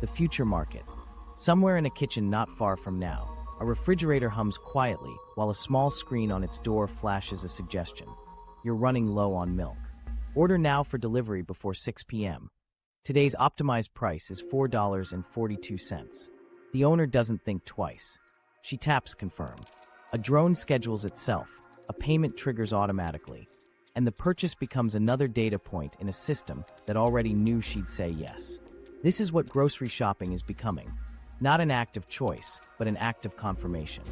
The future market. Somewhere in a kitchen not far from now, a refrigerator hums quietly while a small screen on its door flashes a suggestion. You're running low on milk. Order now for delivery before 6 p.m. Today's optimized price is $4.42. The owner doesn't think twice. She taps confirm. A drone schedules itself, a payment triggers automatically, and the purchase becomes another data point in a system that already knew she'd say yes. This is what grocery shopping is becoming. Not an act of choice, but an act of confirmation.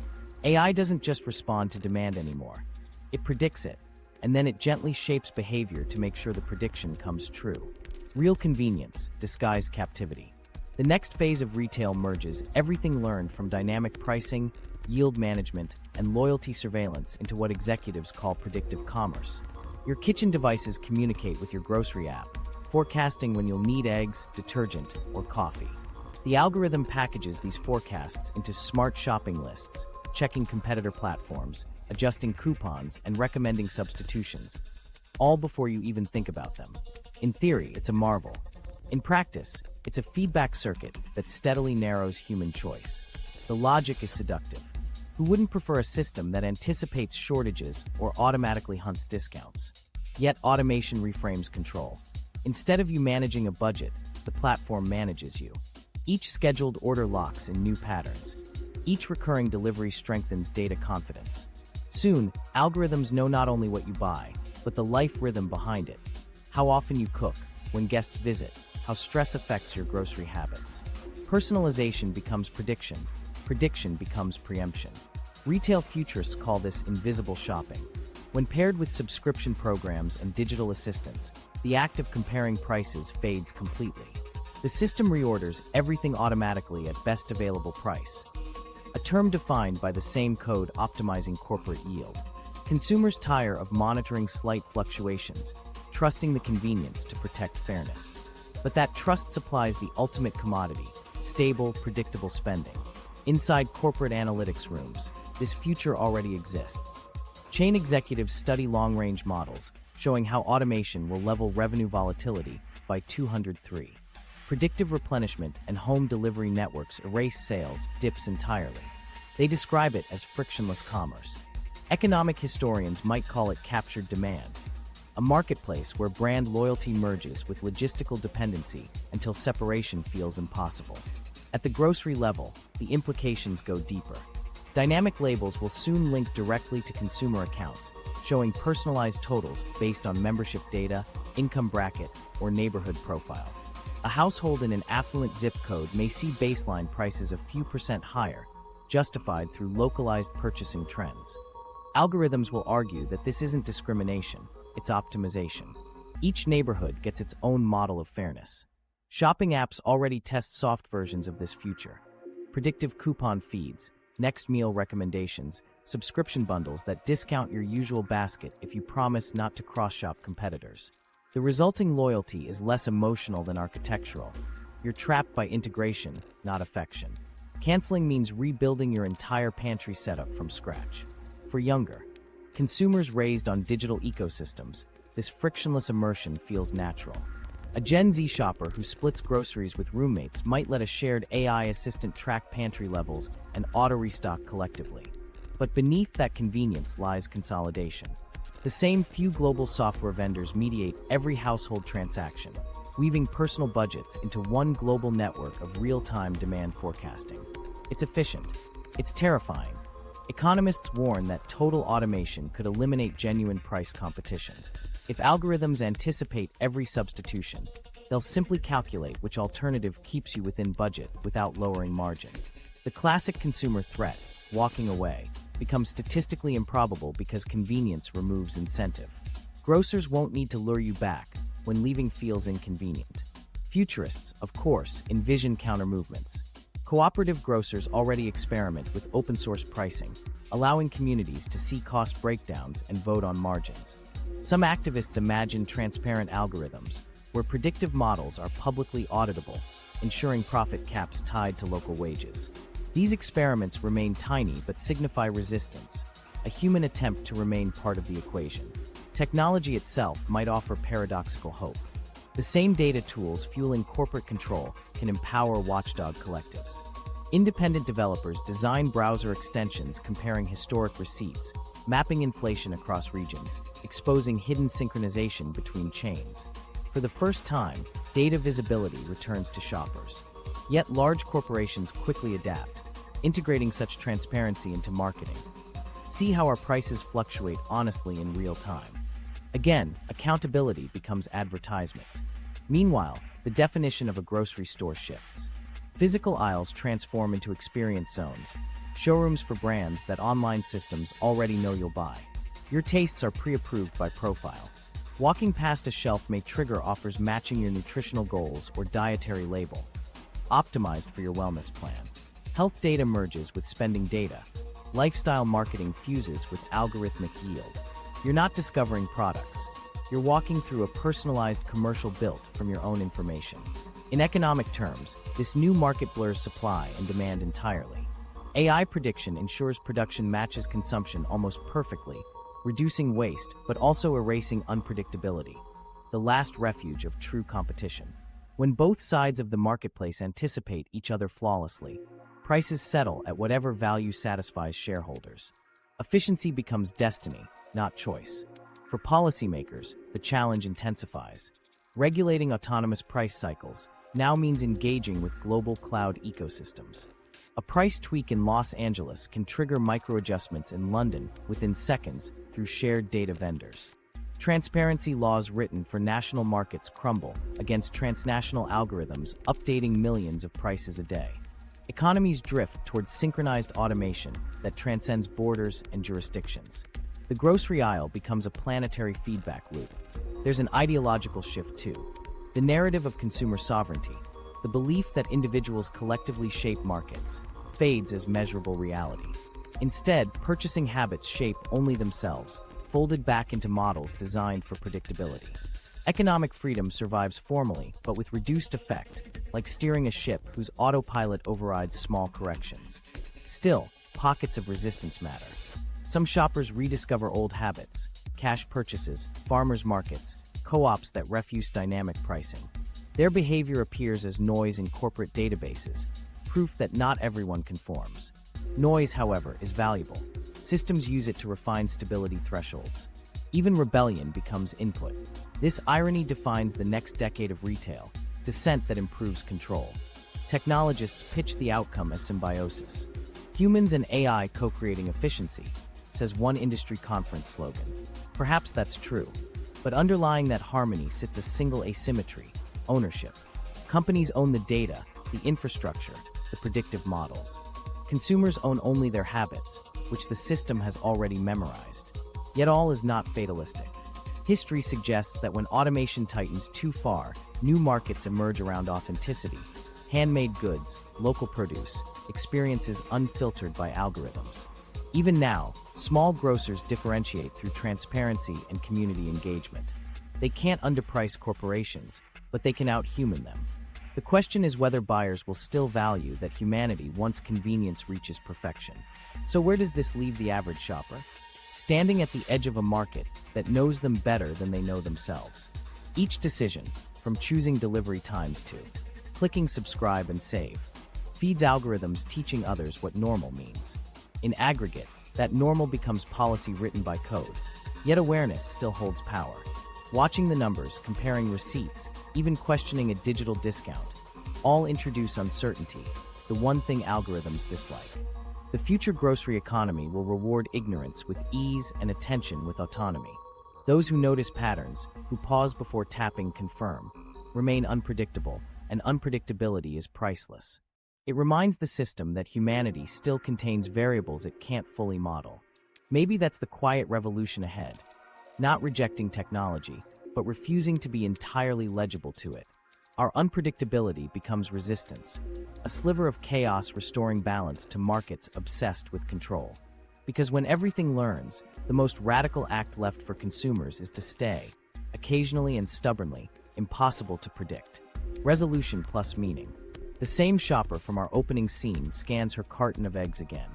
AI doesn't just respond to demand anymore. It predicts it, and then it gently shapes behavior to make sure the prediction comes true. Real convenience, disguised captivity. The next phase of retail merges everything learned from dynamic pricing, yield management, and loyalty surveillance into what executives call predictive commerce. Your kitchen devices communicate with your grocery app, forecasting when you'll need eggs, detergent, or coffee. The algorithm packages these forecasts into smart shopping lists, checking competitor platforms, adjusting coupons, and recommending substitutions, all before you even think about them. In theory, it's a marvel. In practice, it's a feedback circuit that steadily narrows human choice. The logic is seductive. Who wouldn't prefer a system that anticipates shortages or automatically hunts discounts? Yet automation reframes control. Instead of you managing a budget, the platform manages you. Each scheduled order locks in new patterns. Each recurring delivery strengthens data confidence. Soon, algorithms know not only what you buy, but the life rhythm behind it. How often you cook, when guests visit, how stress affects your grocery habits. Personalization becomes prediction. Prediction becomes preemption. Retail futurists call this invisible shopping. When paired with subscription programs and digital assistants, the act of comparing prices fades completely. The system reorders everything automatically at best available price, a term defined by the same code optimizing corporate yield. Consumers tire of monitoring slight fluctuations, trusting the convenience to protect fairness. But that trust supplies the ultimate commodity, stable, predictable spending. Inside corporate analytics rooms, this future already exists. Chain executives study long-range models, showing how automation will level revenue volatility by 203. Predictive replenishment and home delivery networks erase sales dips entirely. They describe it as frictionless commerce. Economic historians might call it captured demand, a marketplace where brand loyalty merges with logistical dependency until separation feels impossible. At the grocery level, the implications go deeper. Dynamic labels will soon link directly to consumer accounts, showing personalized totals based on membership data, income bracket, or neighborhood profile. A household in an affluent zip code may see baseline prices a few percent higher, justified through localized purchasing trends. Algorithms will argue that this isn't discrimination, it's optimization. Each neighborhood gets its own model of fairness. Shopping apps already test soft versions of this future. Predictive coupon feeds, next meal recommendations, subscription bundles that discount your usual basket if you promise not to cross-shop competitors. The resulting loyalty is less emotional than architectural. You're trapped by integration, not affection. Canceling means rebuilding your entire pantry setup from scratch. For younger consumers raised on digital ecosystems, this frictionless immersion feels natural. A Gen Z shopper who splits groceries with roommates might let a shared AI assistant track pantry levels and auto-restock collectively. But beneath that convenience lies consolidation. The same few global software vendors mediate every household transaction, weaving personal budgets into one global network of real-time demand forecasting. It's efficient. It's terrifying. Economists warn that total automation could eliminate genuine price competition. If algorithms anticipate every substitution, they'll simply calculate which alternative keeps you within budget without lowering margin. The classic consumer threat, walking away, becomes statistically improbable because convenience removes incentive. Grocers won't need to lure you back when leaving feels inconvenient. Futurists, of course, envision counter-movements. Cooperative grocers already experiment with open-source pricing, allowing communities to see cost breakdowns and vote on margins. Some activists imagine transparent algorithms, where predictive models are publicly auditable, ensuring profit caps tied to local wages. These experiments remain tiny but signify resistance, a human attempt to remain part of the equation. Technology itself might offer paradoxical hope. The same data tools fueling corporate control can empower watchdog collectives. Independent developers design browser extensions comparing historic receipts, mapping inflation across regions, exposing hidden synchronization between chains. For the first time, data visibility returns to shoppers. Yet large corporations quickly adapt, integrating such transparency into marketing. See how our prices fluctuate honestly in real time. Again, accountability becomes advertisement. Meanwhile, the definition of a grocery store shifts. Physical aisles transform into experience zones, showrooms for brands that online systems already know you'll buy. Your tastes are pre-approved by profile. Walking past a shelf may trigger offers matching your nutritional goals or dietary label, optimized for your wellness plan. Health data merges with spending data. Lifestyle marketing fuses with algorithmic yield. You're not discovering products. You're walking through a personalized commercial built from your own information. In economic terms, this new market blurs supply and demand entirely. AI prediction ensures production matches consumption almost perfectly, reducing waste but also erasing unpredictability, the last refuge of true competition. When both sides of the marketplace anticipate each other flawlessly, prices settle at whatever value satisfies shareholders. Efficiency becomes destiny, not choice. For policymakers, the challenge intensifies. Regulating autonomous price cycles now means engaging with global cloud ecosystems. A price tweak in Los Angeles can trigger micro-adjustments in London within seconds through shared data vendors. Transparency laws written for national markets crumble against transnational algorithms updating millions of prices a day. Economies drift towards synchronized automation that transcends borders and jurisdictions. The grocery aisle becomes a planetary feedback loop. There's an ideological shift too. The narrative of consumer sovereignty, the belief that individuals collectively shape markets, fades as measurable reality. Instead, purchasing habits shape only themselves, folded back into models designed for predictability. Economic freedom survives formally, but with reduced effect, like steering a ship whose autopilot overrides small corrections. Still, pockets of resistance matter. Some shoppers rediscover old habits, cash purchases, farmers markets, co-ops that refuse dynamic pricing. Their behavior appears as noise in corporate databases, proof that not everyone conforms. Noise, however, is valuable. Systems use it to refine stability thresholds. Even rebellion becomes input. This irony defines the next decade of retail, dissent that improves control. Technologists pitch the outcome as symbiosis. Humans and AI co-creating efficiency, says one industry conference slogan. Perhaps that's true, but underlying that harmony sits a single asymmetry: ownership. Companies own the data, the infrastructure, the predictive models. Consumers own only their habits, which the system has already memorized. Yet all is not fatalistic. History suggests that when automation tightens too far, new markets emerge around authenticity. Handmade goods, local produce, experiences unfiltered by algorithms. Even now, small grocers differentiate through transparency and community engagement. They can't underprice corporations, but they can out-human them. The question is whether buyers will still value that humanity once convenience reaches perfection. So where does this leave the average shopper? Standing at the edge of a market that knows them better than they know themselves. Each decision, from choosing delivery times to clicking subscribe and save, feeds algorithms teaching others what normal means. In aggregate, that normal becomes policy written by code. Yet awareness still holds power. Watching the numbers, comparing receipts, even questioning a digital discount, all introduce uncertainty, the one thing algorithms dislike. The future grocery economy will reward ignorance with ease and attention with autonomy. Those who notice patterns, who pause before tapping confirm, remain unpredictable, and unpredictability is priceless. It reminds the system that humanity still contains variables it can't fully model. Maybe that's the quiet revolution ahead. Not rejecting technology, but refusing to be entirely legible to it. Our unpredictability becomes resistance, a sliver of chaos restoring balance to markets obsessed with control. Because when everything learns, the most radical act left for consumers is to stay, occasionally and stubbornly, impossible to predict. Resolution plus meaning. The same shopper from our opening scene scans her carton of eggs again.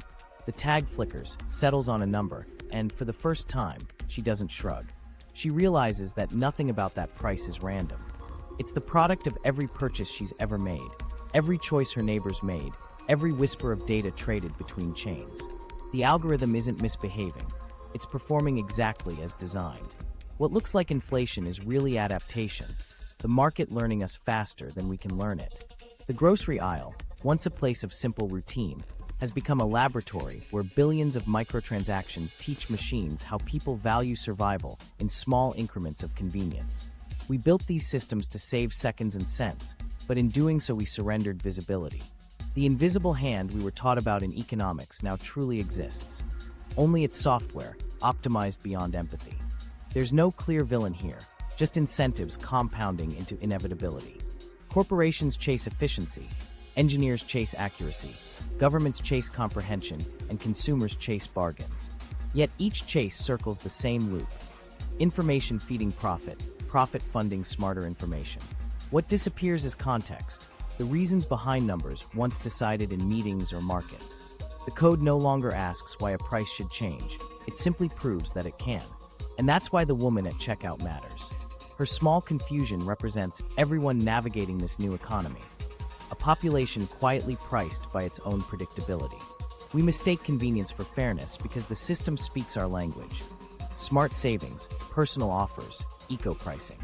The tag flickers, settles on a number, and for the first time, she doesn't shrug. She realizes that nothing about that price is random. It's the product of every purchase she's ever made, every choice her neighbors made, every whisper of data traded between chains. The algorithm isn't misbehaving. It's performing exactly as designed. What looks like inflation is really adaptation, the market learning us faster than we can learn it. The grocery aisle, once a place of simple routine, has become a laboratory where billions of microtransactions teach machines how people value survival in small increments of convenience. We built these systems to save seconds and cents, but in doing so we surrendered visibility. The invisible hand we were taught about in economics now truly exists. Only it's software, optimized beyond empathy. There's no clear villain here, just incentives compounding into inevitability. Corporations chase efficiency, engineers chase accuracy, governments chase comprehension, and consumers chase bargains. Yet each chase circles the same loop. Information feeding profit, profit funding smarter information. What disappears is context, the reasons behind numbers once decided in meetings or markets. The code no longer asks why a price should change, it simply proves that it can. And that's why the woman at checkout matters. Her small confusion represents everyone navigating this new economy. A population quietly priced by its own predictability. We mistake convenience for fairness because the system speaks our language. Smart savings, personal offers, eco-pricing.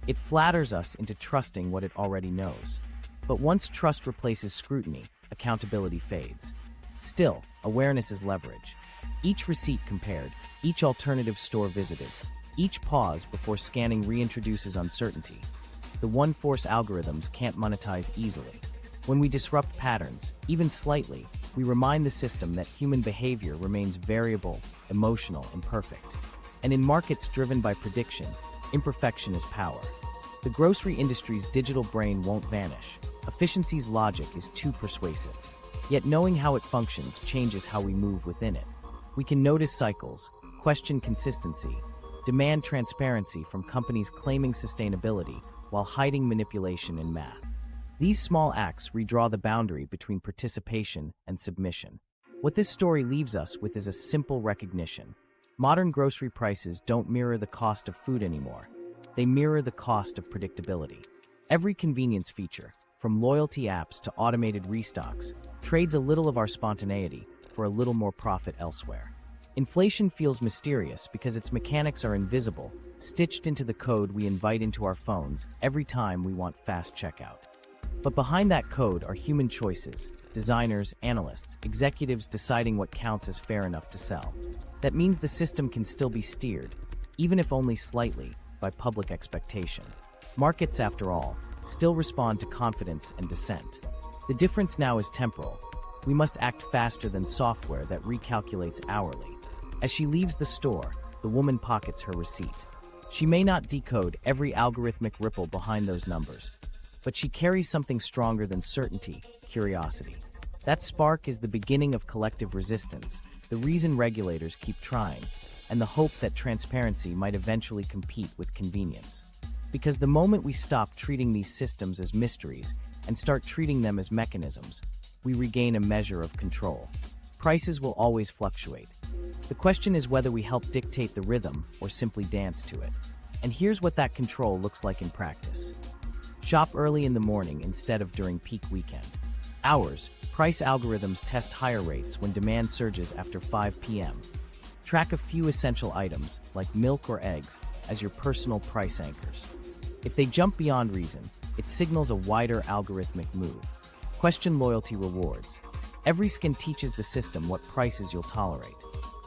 It flatters us into trusting what it already knows. But once trust replaces scrutiny, accountability fades. Still, awareness is leverage. Each receipt compared, each alternative store visited, each pause before scanning reintroduces uncertainty. The one-force algorithms can't monetize easily. When we disrupt patterns, even slightly, we remind the system that human behavior remains variable, emotional, imperfect. And in markets driven by prediction, imperfection is power. The grocery industry's digital brain won't vanish. Efficiency's logic is too persuasive. Yet knowing how it functions changes how we move within it. We can notice cycles, question consistency, demand transparency from companies claiming sustainability while hiding manipulation in math. These small acts redraw the boundary between participation and submission. What this story leaves us with is a simple recognition. Modern grocery prices don't mirror the cost of food anymore. They mirror the cost of predictability. Every convenience feature, from loyalty apps to automated restocks, trades a little of our spontaneity for a little more profit elsewhere. Inflation feels mysterious because its mechanics are invisible, stitched into the code we invite into our phones every time we want fast checkout. But behind that code are human choices, designers, analysts, executives deciding what counts as fair enough to sell. That means the system can still be steered, even if only slightly, by public expectation. Markets, after all, still respond to confidence and dissent. The difference now is temporal. We must act faster than software that recalculates hourly. As she leaves the store, the woman pockets her receipt. She may not decode every algorithmic ripple behind those numbers, but she carries something stronger than certainty, curiosity. That spark is the beginning of collective resistance, the reason regulators keep trying, and the hope that transparency might eventually compete with convenience. Because the moment we stop treating these systems as mysteries and start treating them as mechanisms, we regain a measure of control. Prices will always fluctuate. The question is whether we help dictate the rhythm or simply dance to it. And here's what that control looks like in practice. Shop early in the morning instead of during peak weekend. Hours, price algorithms test higher rates when demand surges after 5 p.m. Track a few essential items, like milk or eggs, as your personal price anchors. If they jump beyond reason, it signals a wider algorithmic move. Question loyalty rewards. Every scan teaches the system what prices you'll tolerate.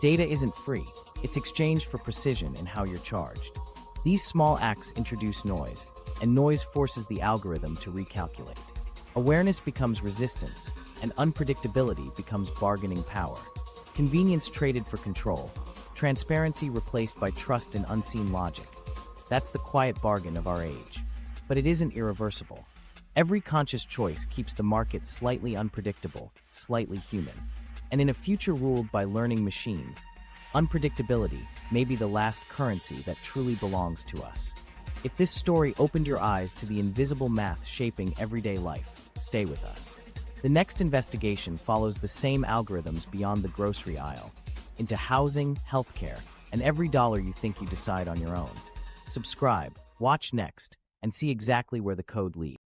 Data isn't free, it's exchanged for precision in how you're charged. These small acts introduce noise, and noise forces the algorithm to recalculate. Awareness becomes resistance, and unpredictability becomes bargaining power. Convenience traded for control, transparency replaced by trust in unseen logic. That's the quiet bargain of our age. But it isn't irreversible. Every conscious choice keeps the market slightly unpredictable, slightly human. And in a future ruled by learning machines, unpredictability may be the last currency that truly belongs to us. If this story opened your eyes to the invisible math shaping everyday life, stay with us. The next investigation follows the same algorithms beyond the grocery aisle, into housing, healthcare, and every dollar you think you decide on your own. Subscribe, watch next, and see exactly where the code leads.